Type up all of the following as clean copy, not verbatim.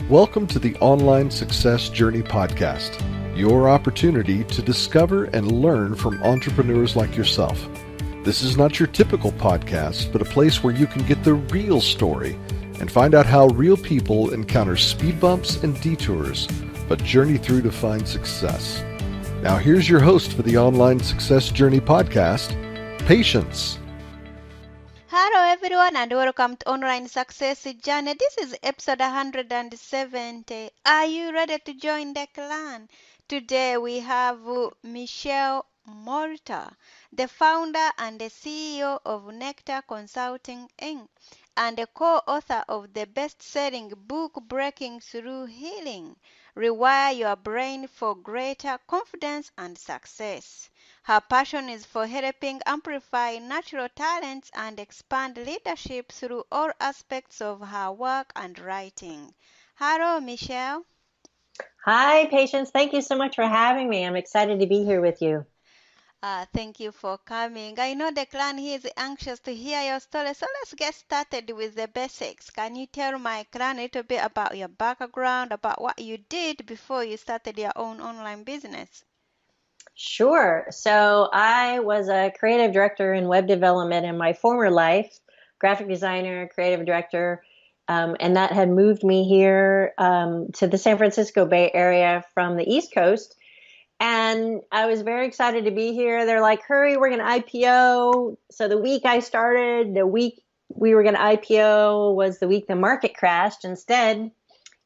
Welcome to the Online Success Journey podcast, your opportunity to discover and learn from entrepreneurs like yourself. This is not your typical podcast, but a place where you can get the real story and find out how real people encounter speed bumps and detours, but journey through to find success. Now here's your host for the Online Success Journey podcast, Patience. Hello everyone and welcome to Online Success Journey. This is episode 170. Are you ready to join the clan? Today we have Michele Molitor, the founder and the CEO of Nectar Consulting Inc. and the co-author of the best-selling book Breaking Through Healing, Rewire Your Brain for Greater Confidence and Success. Her passion is for helping amplify natural talents and expand leadership through all aspects of her work and writing. Hello, Michele. Hi, Patience. Thank you so much for having me. I'm excited to be here with you. Thank you for coming. I know the clan here is anxious to hear your story, so let's get started with the basics. Can you tell my clan a little bit about your background, about what you did before you started your own online business? Sure. So I was a creative director in web development in my former life, graphic designer, creative director, and that had moved me here to the San Francisco Bay Area from the East Coast. And I was very excited to be here. They're like, hurry, we're going to IPO. So the week I started, the week we were going to IPO was the week the market crashed instead.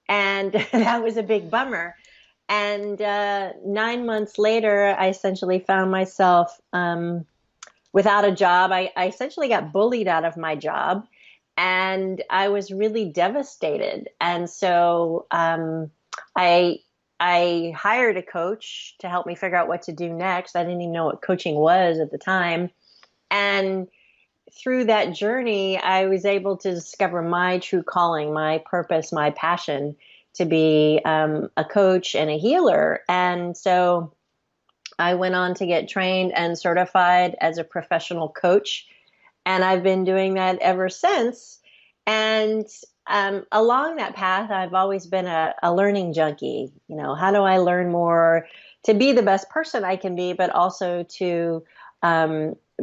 And that was a big bummer. And 9 months later, I essentially found myself without a job. I essentially got bullied out of my job, and I was really devastated. And so I hired a coach to help me figure out what to do next. I didn't even know what coaching was at the time. And through that journey, I was able to discover my true calling, my purpose, my passion to be a coach and a healer. And so I went on to get trained and certified as a professional coach. And I've been doing that ever since. And along that path, I've always been a learning junkie. You know, how do I learn more to be the best person I can be, but also to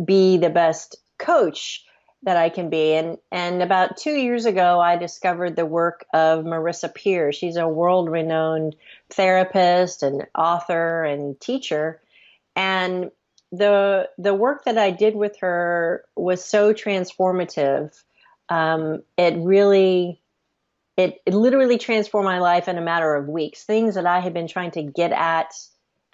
be the best coach that I can be. And about 2 years ago, I discovered the work of Marissa Peer. She's a world-renowned therapist and author and teacher. And the work that I did with her was so transformative. It literally transformed my life in a matter of weeks. Things that I had been trying to get at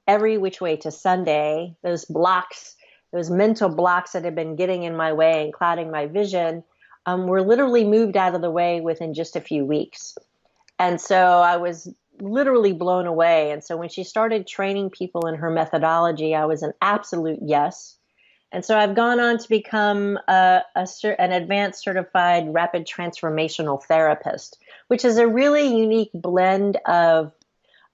every which way to Sunday, those blocks, those mental blocks that had been getting in my way and clouding my vision, were literally moved out of the way within just a few weeks. And so I was literally blown away. And so when she started training people in her methodology, I was an absolute yes. And so I've gone on to become an advanced certified rapid transformational therapist, which is a really unique blend of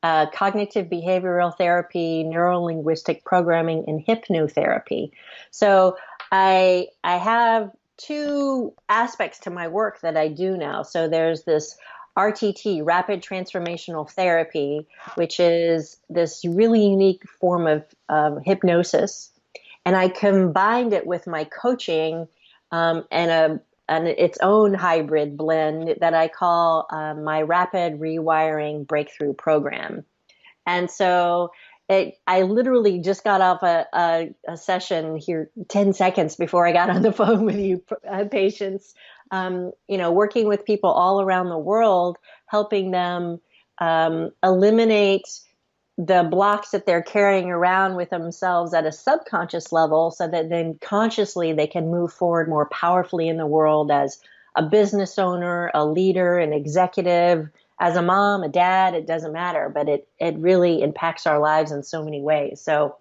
cognitive behavioral therapy, neuro-linguistic programming, and hypnotherapy. So I have two aspects to my work that I do now. So there's this RTT, rapid transformational therapy, which is this really unique form of hypnosis. And I combined it with my coaching and its own hybrid blend that I call my Rapid Rewiring Breakthrough Program. And so I literally just got off a session here 10 seconds before I got on the phone with you, Patience, working with people all around the world, helping them eliminate the blocks that they're carrying around with themselves at a subconscious level so that then consciously they can move forward more powerfully in the world as a business owner, a leader, an executive, as a mom, a dad, it doesn't matter, but it really impacts our lives in so many ways. So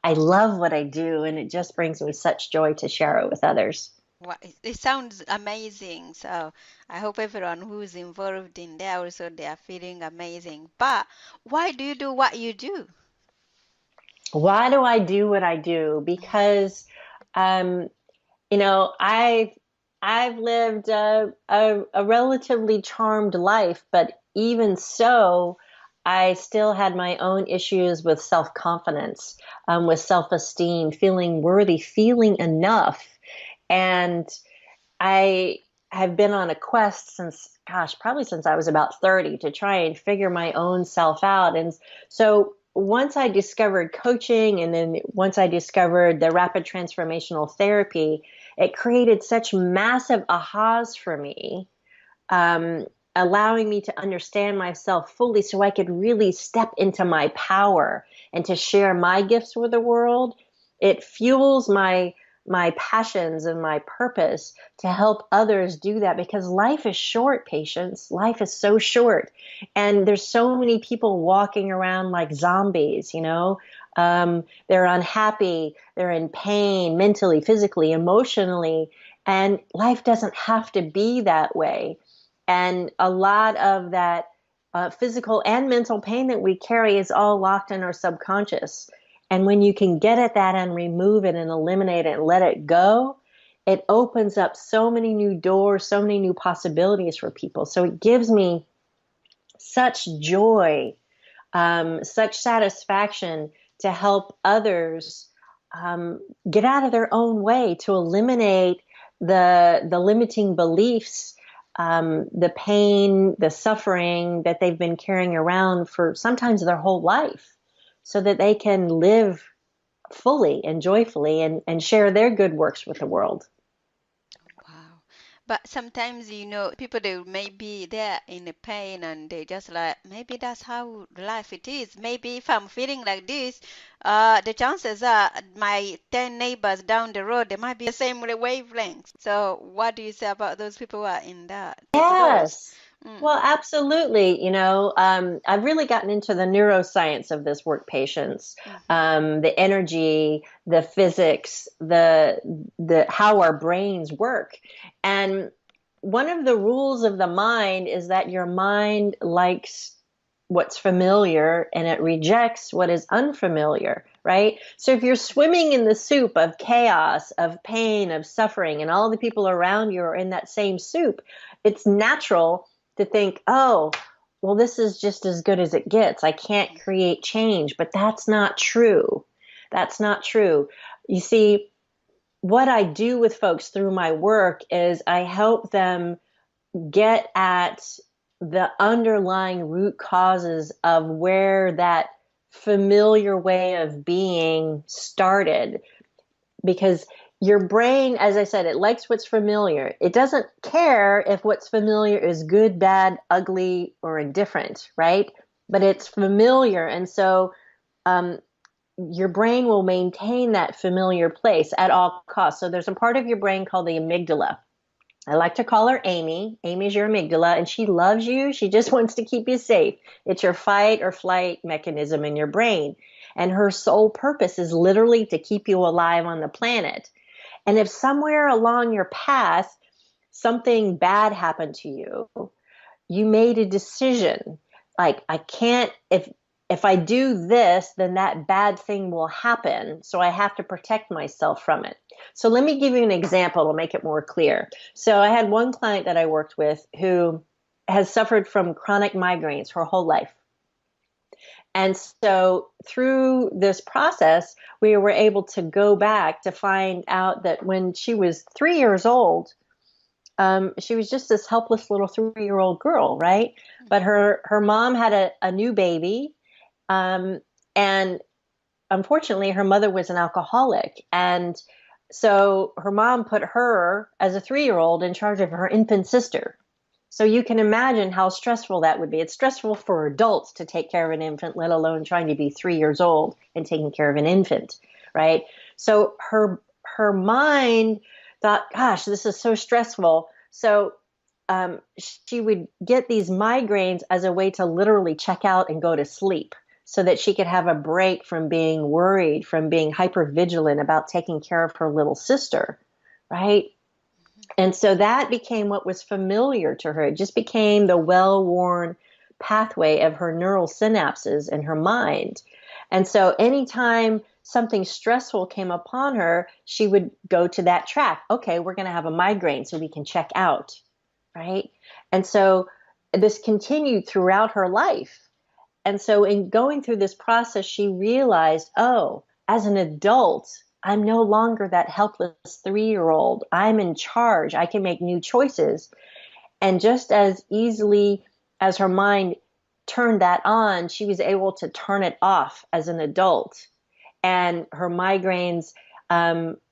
I love what I do, and it just brings me such joy to share it with others. Well, it sounds amazing. So I hope everyone who's involved in there also they are feeling amazing. But why do you do what you do? Why do I do what I do? Because, I've I've lived a relatively charmed life, but even so, I still had my own issues with self-confidence, with self-esteem, feeling worthy, feeling enough. And I have been on a quest since, gosh, probably since I was about 30 to try and figure my own self out. And so once I discovered coaching and then once I discovered the rapid transformational therapy, it created such massive ahas for me, um, allowing me to understand myself fully so I could really step into my power and to share my gifts with the world. It fuels my passions and my purpose to help others do that, because life is short, patience. Life is so short. And there's so many people walking around like zombies, you know. They're unhappy, they're in pain, mentally, physically, emotionally, and life doesn't have to be that way. And a lot of that physical and mental pain that we carry is all locked in our subconscious. And when you can get at that and remove it and eliminate it and let it go, it opens up so many new doors, so many new possibilities for people. So it gives me such joy, such satisfaction to help others get out of their own way, to eliminate the limiting beliefs, the pain, the suffering that they've been carrying around for sometimes their whole life, so that they can live fully and joyfully and share their good works with the world. Wow. But sometimes, people they may be there in the pain and they just like, maybe that's how life it is. Maybe if I'm feeling like this, the chances are my 10 neighbors down the road, they might be the same wavelength. So what do you say about those people who are in that? To those. Yes. Mm. Well, absolutely. I've really gotten into the neuroscience of this work, patients, Mm-hmm. the energy, the physics, the how our brains work. And one of the rules of the mind is that your mind likes what's familiar and it rejects what is unfamiliar, right? So if you're swimming in the soup of chaos, of pain, of suffering, and all the people around you are in that same soup, it's natural to think, oh, well, this is just as good as it gets. I can't create change. But that's not true. That's not true. You see, what I do with folks through my work is I help them get at the underlying root causes of where that familiar way of being started. Because your brain, as I said, it likes what's familiar. It doesn't care if what's familiar is good, bad, ugly, or indifferent, right? But it's familiar. And so um, your brain will maintain that familiar place at all costs. So there's a part of your brain called the amygdala. I like to call her Amy. Amy's your amygdala, and she loves you. She just wants to keep you safe. It's your fight or flight mechanism in your brain. And her sole purpose is literally to keep you alive on the planet. And if somewhere along your path something bad happened to you, you made a decision like, I can't, if I do this, then that bad thing will happen. So I have to protect myself from it. So let me give you an example to make it more clear. So I had one client that I worked with who has suffered from chronic migraines her whole life. And so through this process, we were able to go back to find out that when she was 3 years old, she was just this helpless little 3-year-old girl, right? But her mom had a new baby, and unfortunately, her mother was an alcoholic. And so her mom put her, as a 3-year-old, in charge of her infant sister. So you can imagine how stressful that would be. It's stressful for adults to take care of an infant, let alone trying to be 3 years old and taking care of an infant, right? So her mind thought, gosh, this is so stressful. So she would get these migraines as a way to literally check out and go to sleep, so that she could have a break from being worried, from being hypervigilant about taking care of her little sister, right? And so that became what was familiar to her. It just became the well-worn pathway of her neural synapses in her mind. And so anytime something stressful came upon her, she would go to that track. Okay, we're going to have a migraine so we can check out, right? And so this continued throughout her life. And so in going through this process, she realized, oh, as an adult, I'm no longer that helpless 3-year-old. I'm in charge. I can make new choices. And just as easily as her mind turned that on, she was able to turn it off as an adult. And her migraines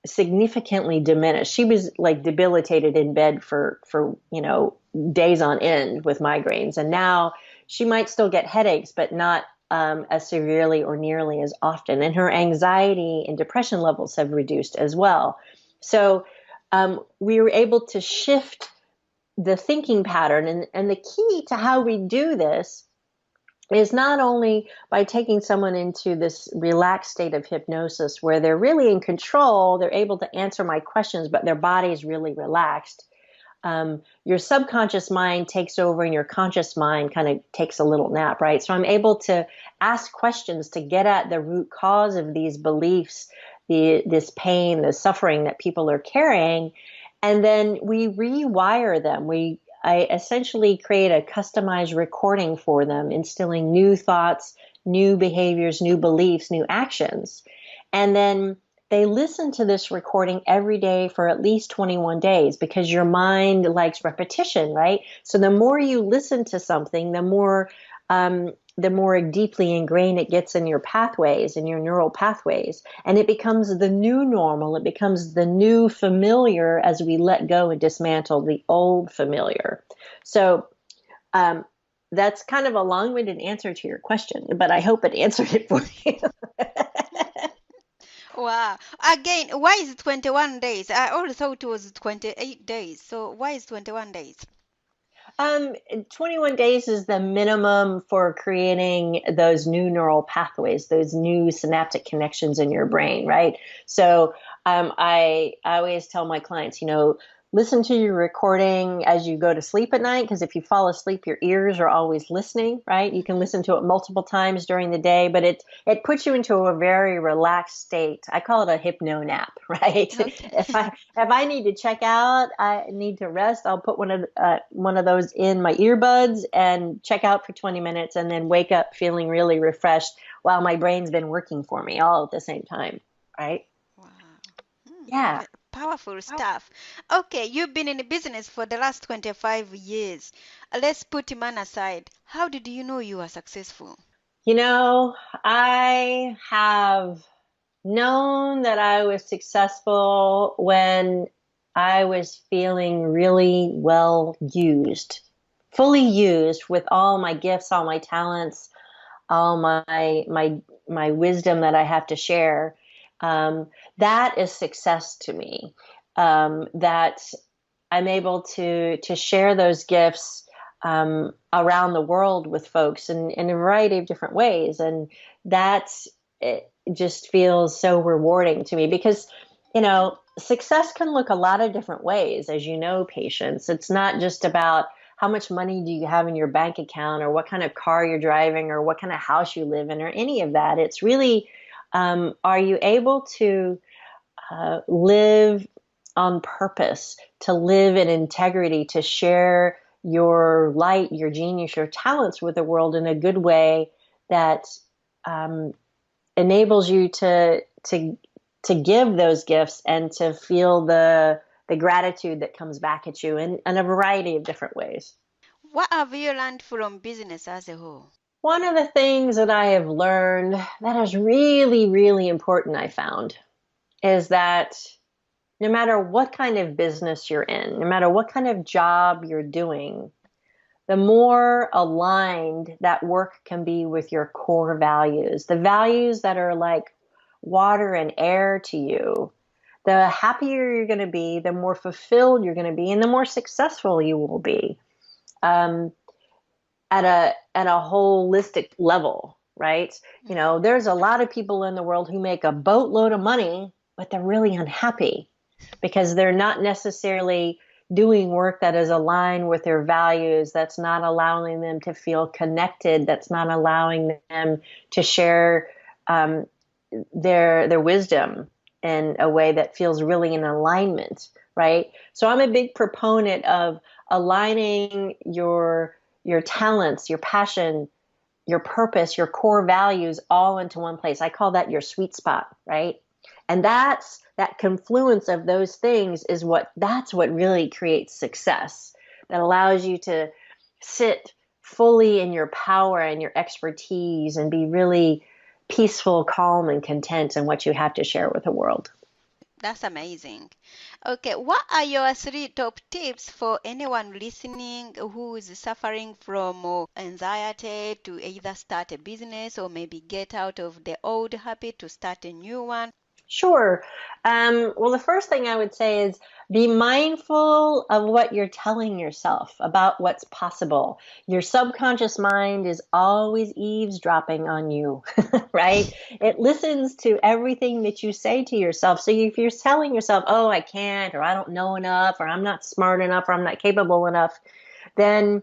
significantly diminished. She was like debilitated in bed for days on end with migraines. And now she might still get headaches, but not as severely or nearly as often. And her anxiety and depression levels have reduced as well. So we were able to shift the thinking pattern. And the key to how we do this is not only by taking someone into this relaxed state of hypnosis where they're really in control, they're able to answer my questions, but their body is really relaxed. Your subconscious mind takes over and your conscious mind kind of takes a little nap, right? So I'm able to ask questions to get at the root cause of these beliefs, this pain, the suffering that people are carrying. And then we rewire them. I essentially create a customized recording for them, instilling new thoughts, new behaviors, new beliefs, new actions. And then they listen to this recording every day for at least 21 days because your mind likes repetition, right? So the more you listen to something, the more deeply ingrained it gets in your pathways, in your neural pathways. And it becomes the new normal. It becomes the new familiar as we let go and dismantle the old familiar. So that's kind of a long-winded answer to your question, but I hope it answered it for you. Wow. Again, why is it 21 days? I always thought it was 28 days. So why is 21 days? 21 days is the minimum for creating those new neural pathways, those new synaptic connections in your brain, right? So I always tell my clients, listen to your recording as you go to sleep at night, because if you fall asleep, your ears are always listening, right? You can listen to it multiple times during the day, but it puts you into a very relaxed state. I call it a hypno nap, right? Okay. If I need to check out, I need to rest, I'll put one of those in my earbuds and check out for 20 minutes and then wake up feeling really refreshed while my brain's been working for me all at the same time, right? Wow. Yeah. Powerful stuff. Okay, you've been in the business for the last 25 years. Let's put man aside. How did you know you were successful? I have known that I was successful when I was feeling really well used, fully used with all my gifts, all my talents, all my wisdom that I have to share. That is success to me. That I'm able to share those gifts around the world with folks in a variety of different ways, and it just feels so rewarding to me because success can look a lot of different ways, as you know, Patience. It's not just about how much money do you have in your bank account or what kind of car you're driving or what kind of house you live in or any of that. It's really, are you able to live on purpose, to live in integrity, to share your light, your genius, your talents with the world in a good way that enables you to give those gifts and to feel the gratitude that comes back at you in a variety of different ways. What have you learned from business as a whole? One of the things that I have learned that is really, really important, I found, is that no matter what kind of business you're in, no matter what kind of job you're doing, the more aligned that work can be with your core values, the values that are like water and air to you, the happier you're going to be, the more fulfilled you're going to be, and the more successful you will be at a holistic level, right? There's a lot of people in the world who make a boatload of money, but they're really unhappy because they're not necessarily doing work that is aligned with their values, that's not allowing them to feel connected, that's not allowing them to share their wisdom in a way that feels really in alignment, right? So I'm a big proponent of aligning your talents, your passion, your purpose, your core values all into one place. I call that your sweet spot, right? And that confluence of those things that's what really creates success. That allows you to sit fully in your power and your expertise and be really peaceful, calm, and content in what you have to share with the world. That's amazing. Okay, what are your three top tips for anyone listening who is suffering from anxiety to either start a business or maybe get out of the old habit to start a new one? Sure. Well, the first thing I would say is be mindful of what you're telling yourself about what's possible. Your subconscious mind is always eavesdropping on you, right? It listens to everything that you say to yourself. So if you're telling yourself, oh, I can't, or I don't know enough, or I'm not smart enough, or I'm not capable enough, then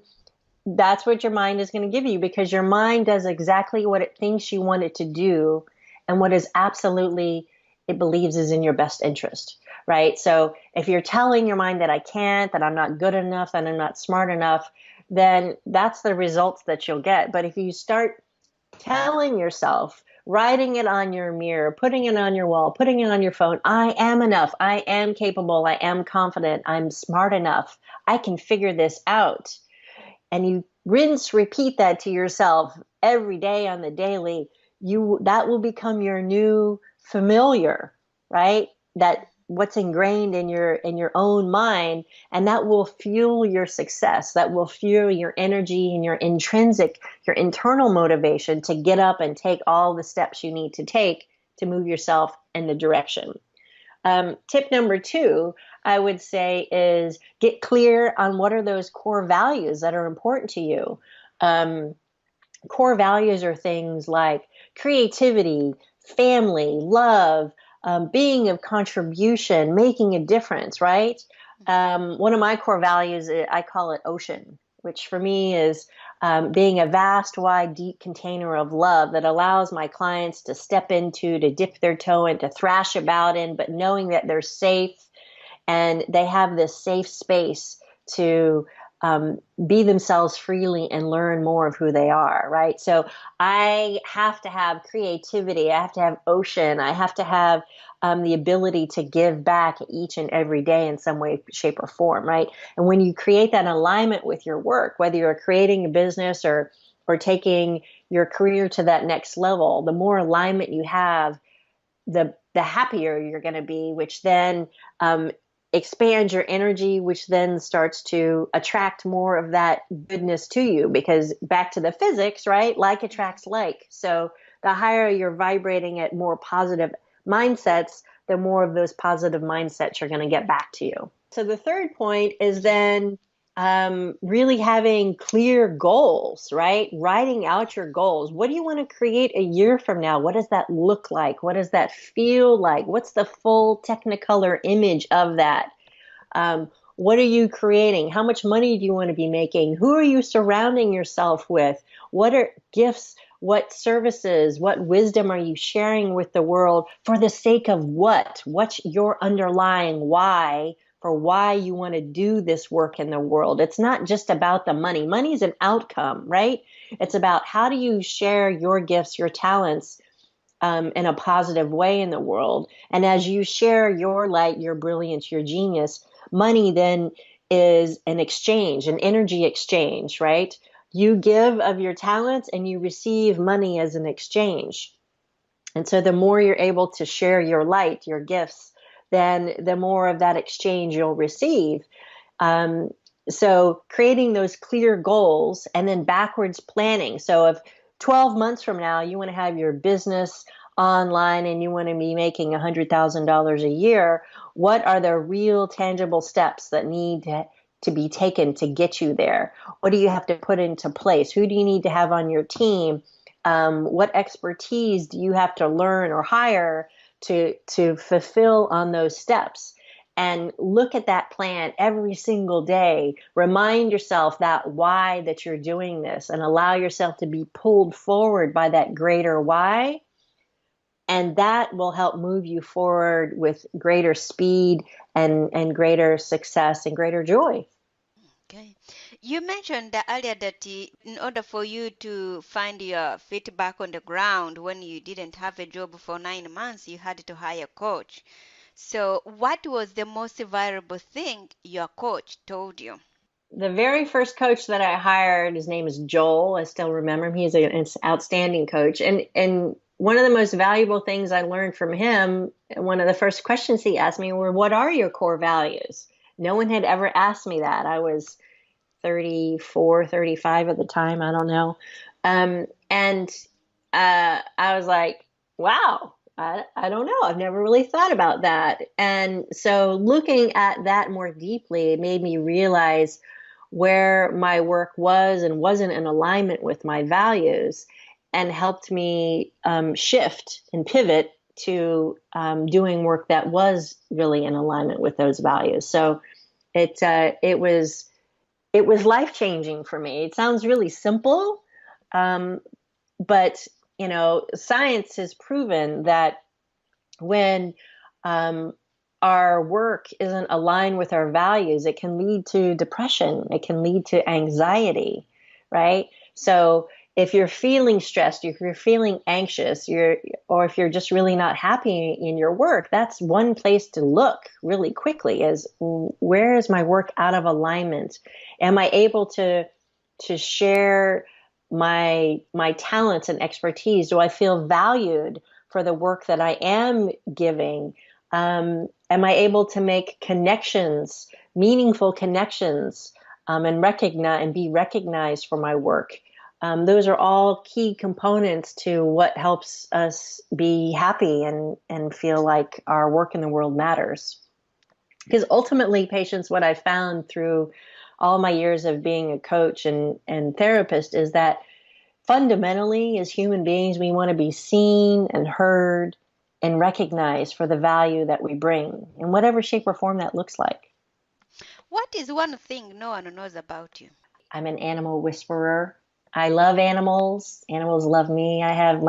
that's what your mind is going to give you, because your mind does exactly what it thinks you want it to do and what is absolutely it believes is in your best interest, right? So if you're telling your mind that I can't, that I'm not good enough, that I'm not smart enough, then that's the results that you'll get. But if you start telling yourself, writing it on your mirror, putting it on your wall, putting it on your phone, I am enough, I am capable, I am confident, I'm smart enough, I can figure this out, and you rinse, repeat that to yourself every day on the daily, that will become your new familiar, right? That what's ingrained in your own mind, and that will fuel your success. That will fuel your energy and your internal motivation to get up and take all the steps you need to take to move yourself in the direction. Tip number 2, I would say, is get clear on what are those core values that are important to you. Core values are things like creativity, family, love, being of contribution, making a difference, right? One of my core values, I call it ocean, which for me is being a vast, wide, deep container of love that allows my clients to step into, to dip their toe in, to thrash about in, but knowing that they're safe and they have this safe space to be themselves freely and learn more of who they are, right? So I have to have creativity. I have to have ocean. I have to have the ability to give back each and every day in some way, shape, or form, right? And when you create that alignment with your work, whether you're creating a business or taking your career to that next level, the more alignment you have, the happier you're going to be, which then expands your energy, which then starts to attract more of that goodness to you, because back to the physics, right? Like attracts like. So the higher you're vibrating at more positive mindsets, the more of those positive mindsets are going to get back to you. So the third point is then really having clear goals, right? Writing out your goals. What do you want to create a year from now? What does that look like? What does that feel like? What's the full technicolor image of that? What are you creating? How much money do you want to be making? Who are you surrounding yourself with? What are gifts? What services? What wisdom are you sharing with the world for the sake of what? What's your underlying why for why you want to do this work in the world? It's not just about the money. Money is an outcome, right? It's about how do you share your gifts, your talents in a positive way in the world. And as you share your light, your brilliance, your genius, money then is an exchange, an energy exchange, right? You give of your talents and you receive money as an exchange. And so the more you're able to share your light, your gifts, then the more of that exchange you'll receive. So creating those clear goals and then backwards planning. So if 12 months from now you want to have your business online and you want to be making $100,000 a year, what are the real tangible steps that need to be taken to get you there? What do you have to put into place? Who do you need to have on your team? What expertise do you have to learn or hire to fulfill on those steps? And look at that plan every single day. Remind yourself that why that you're doing this and allow yourself to be pulled forward by that greater why. And that will help move you forward with greater speed and greater success and greater joy. Okay. You mentioned earlier that in order for you to find your feet back on the ground when you didn't have a job for 9 months, you had to hire a coach. So, what was the most valuable thing your coach told you? The very first coach that I hired, his name is Joel. I still remember him. He's an outstanding coach. And one of the most valuable things I learned from him, one of the first questions he asked me were, what are your core values? No one had ever asked me that. I was 34, 35 at the time. I don't know. And I was like, wow, I don't know. I've never really thought about that. And so looking at that more deeply, it made me realize where my work was and wasn't in alignment with my values, and helped me shift and pivot to doing work that was really in alignment with those values. So it was life changing for me. It sounds really simple, but science has proven that when our work isn't aligned with our values, it can lead to depression. It can lead to anxiety, right? So if you're feeling stressed, if you're feeling anxious, or if you're just really not happy in your work, that's one place to look really quickly is, where is my work out of alignment? Am I able to share my talents and expertise? Do I feel valued for the work that I am giving? Am I able to make connections, meaningful connections, and be recognized for my work? Those are all key components to what helps us be happy and feel like our work in the world matters. Because ultimately, patients, what I found through all my years of being a coach and therapist is that fundamentally, as human beings, we want to be seen and heard and recognized for the value that we bring in whatever shape or form that looks like. What is one thing no one knows about you? I'm an animal whisperer. I love animals. Animals love me. I have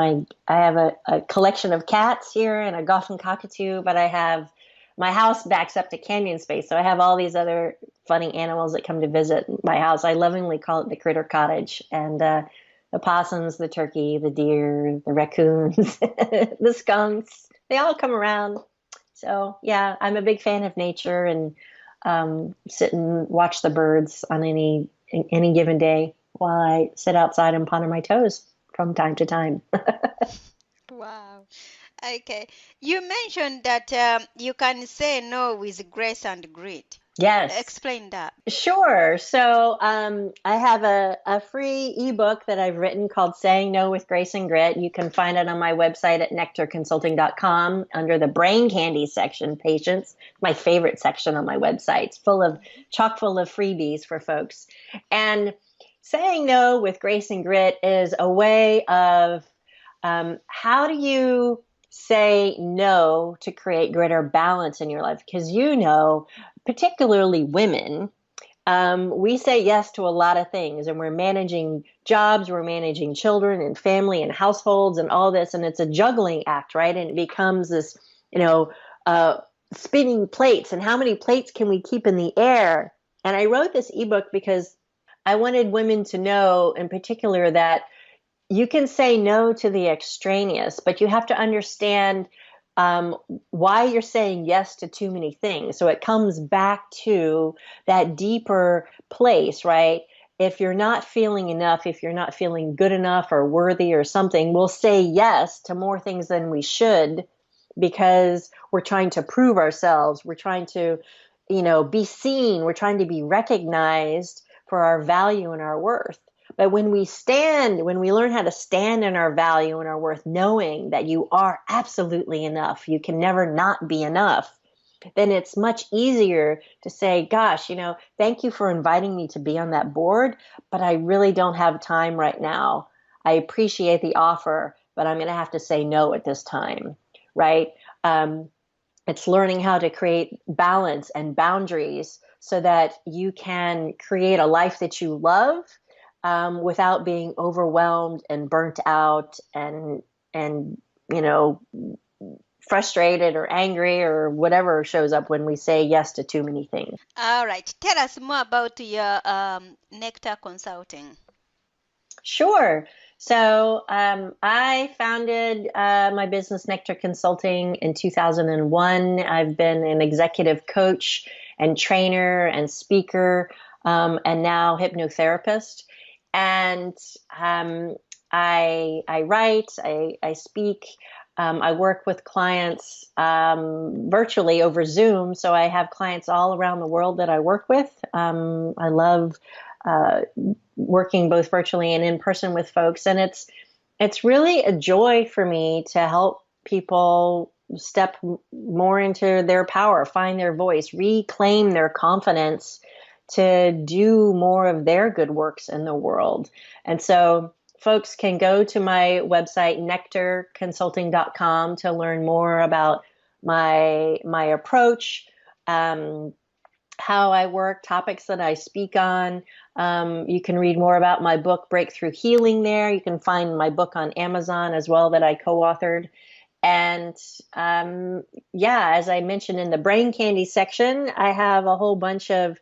a collection of cats here and a Goffin cockatoo, but my house backs up to canyon space, so I have all these other funny animals that come to visit my house. I lovingly call it the critter cottage, and the possums, the turkey, the deer, the raccoons, the skunks, they all come around. So yeah, I'm a big fan of nature, and sit and watch the birds on any given day while I sit outside and ponder my toes from time to time. Wow. Okay. You mentioned that you can say no with grace and grit. Yes. Explain that. Sure. So I have a free ebook that I've written called Saying No with Grace and Grit. You can find it on my website at nectarconsulting.com under the brain candy section, patients. My favorite section on my website. It's chock full of freebies for folks. And Saying No with Grace and Grit is a way of how do you say no to create greater balance in your life? Because particularly women, we say yes to a lot of things, and we're managing jobs, we're managing children and family and households and all this, and it's a juggling act, right? And it becomes this, spinning plates, and how many plates can we keep in the air? And I wrote this ebook because I wanted women to know, in particular, that you can say no to the extraneous, but you have to understand why you're saying yes to too many things. So it comes back to that deeper place, right? If you're not feeling enough, if you're not feeling good enough or worthy or something, we'll say yes to more things than we should because we're trying to prove ourselves. We're trying to, be seen. We're trying to be recognized for our value and our worth. But when we learn how to stand in our value and our worth, knowing that you are absolutely enough, you can never not be enough, then it's much easier to say, gosh, thank you for inviting me to be on that board, but I really don't have time right now. I appreciate the offer, but I'm going to have to say no at this time, right? It's learning how to create balance and boundaries so that you can create a life that you love, without being overwhelmed and burnt out and frustrated or angry or whatever shows up when we say yes to too many things. All right. Tell us more about your Nectar Consulting. Sure. So I founded my business, Nectar Consulting, in 2001. I've been an executive coach and trainer and speaker, and now hypnotherapist. And I write, I speak, I work with clients virtually over Zoom. So I have clients all around the world that I work with. I love working both virtually and in person with folks. And it's really a joy for me to help people step more into their power, find their voice, reclaim their confidence to do more of their good works in the world. And so folks can go to my website, nectarconsulting.com, to learn more about my approach, how I work, topics that I speak on. You can read more about my book, Breakthrough Healing, there. You can find my book on Amazon as well that I co-authored. And as I mentioned in the brain candy section, I have a whole bunch of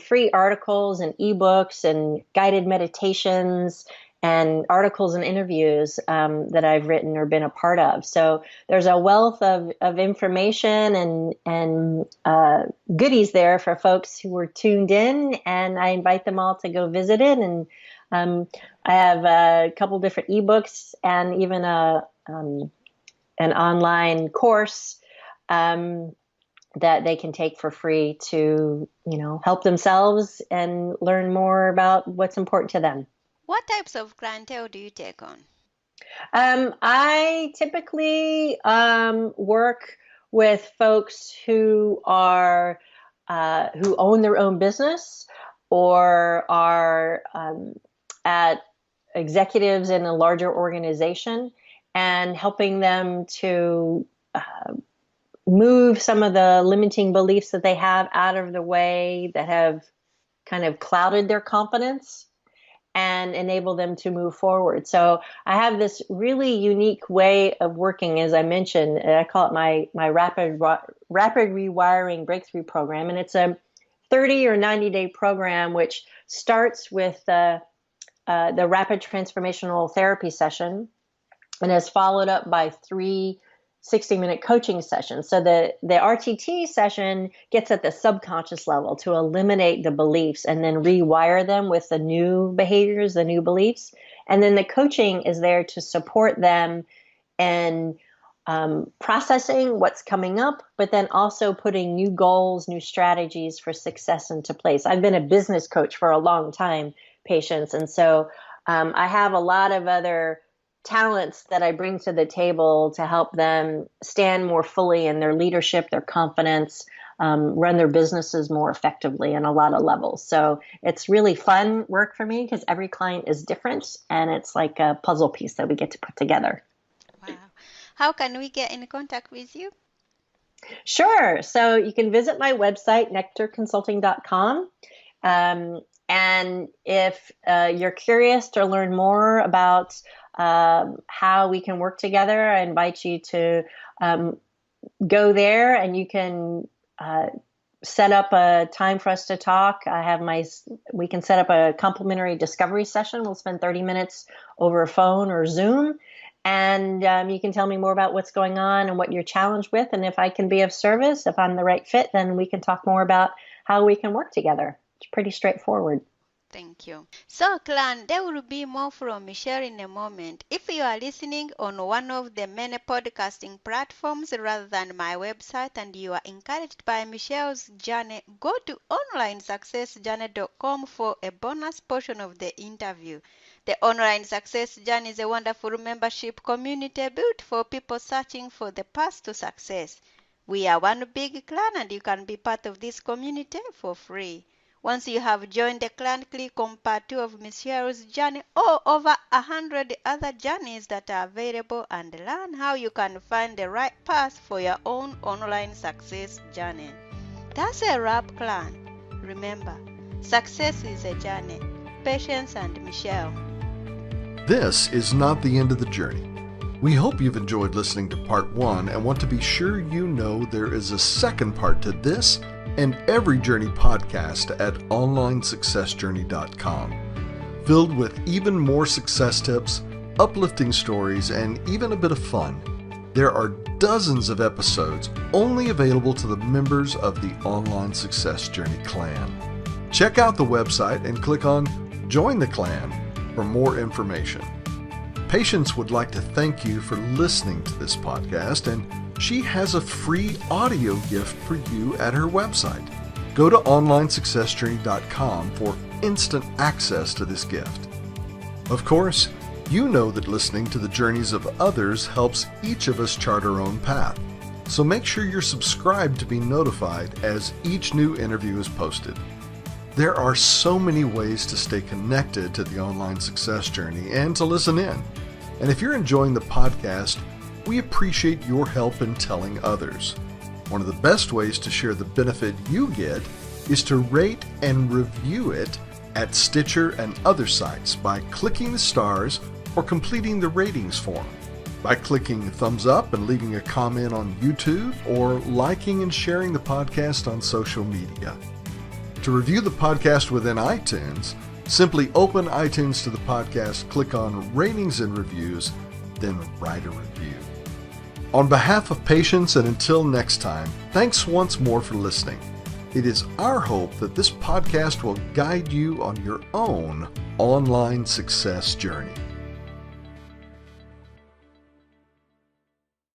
free articles and ebooks and guided meditations and articles and interviews that I've written or been a part of. So there's a wealth of information and goodies there for folks who were tuned in, and I invite them all to go visit it. And I have a couple different ebooks and even an online course that they can take for free to, help themselves and learn more about what's important to them. What types of clientele do you take on? I typically work with folks who are who own their own business or are at executives in a larger organization, and helping them to move some of the limiting beliefs that they have out of the way that have kind of clouded their confidence and enable them to move forward. So I have this really unique way of working, as I mentioned. I call it my rapid rewiring breakthrough program, and it's a 30 or 90-day program which starts with the rapid transformational therapy session and is followed up by 3 60-minute coaching sessions. So the RTT session gets at the subconscious level to eliminate the beliefs and then rewire them with the new behaviors, the new beliefs. And then the coaching is there to support them in processing what's coming up, but then also putting new goals, new strategies for success into place. I've been a business coach for a long time, Patience. And so I have a lot of other talents that I bring to the table to help them stand more fully in their leadership, their confidence, run their businesses more effectively on a lot of levels. So it's really fun work for me because every client is different, and it's like a puzzle piece that we get to put together. Wow. How can we get in contact with you? Sure. So you can visit my website, nectarconsulting.com. And if you're curious to learn more about how we can work together, I invite you to go there, and you can set up a time for us to talk. We can set up a complimentary discovery session. We'll spend 30 minutes over a phone or Zoom, and you can tell me more about what's going on and what you're challenged with. And if I can be of service, if I'm the right fit, then we can talk more about how we can work together. It's pretty straightforward. Thank you. So, clan, there will be more from Michele in a moment. If you are listening on one of the many podcasting platforms rather than my website and you are encouraged by Michele's journey, go to onlinesuccessjourney.com for a bonus portion of the interview. The Online Success Journey is a wonderful membership community built for people searching for the path to success. We are one big clan, and you can be part of this community for free. Once you have joined the clan, click on part 2 of Michele's journey or over 100 other journeys that are available, and learn how you can find the right path for your own online success journey. That's a wrap, clan. Remember, success is a journey. Patience and Michele. This is not the end of the journey. We hope you've enjoyed listening to part 1 and want to be sure you know there is a second part to this and every Journey podcast at onlinesuccessjourney.com, filled with even more success tips, uplifting stories, and even a bit of fun. There are dozens of episodes only available to the members of the Online Success Journey clan. Check out the website and click on Join the Clan for more information. Patience would like to thank you for listening to this podcast, and she has a free audio gift for you at her website. Go to onlinesuccessjourney.com for instant access to this gift. Of course, you know that listening to the journeys of others helps each of us chart our own path. So make sure you're subscribed to be notified as each new interview is posted. There are so many ways to stay connected to the Online Success Journey and to listen in. And if you're enjoying the podcast, we appreciate your help in telling others. One of the best ways to share the benefit you get is to rate and review it at Stitcher and other sites by clicking the stars or completing the ratings form, by clicking thumbs up and leaving a comment on YouTube, or liking and sharing the podcast on social media. To review the podcast within iTunes, simply open iTunes to the podcast, click on Ratings and Reviews, then write a review. On behalf of Patience, and until next time, thanks once more for listening. It is our hope that this podcast will guide you on your own online success journey.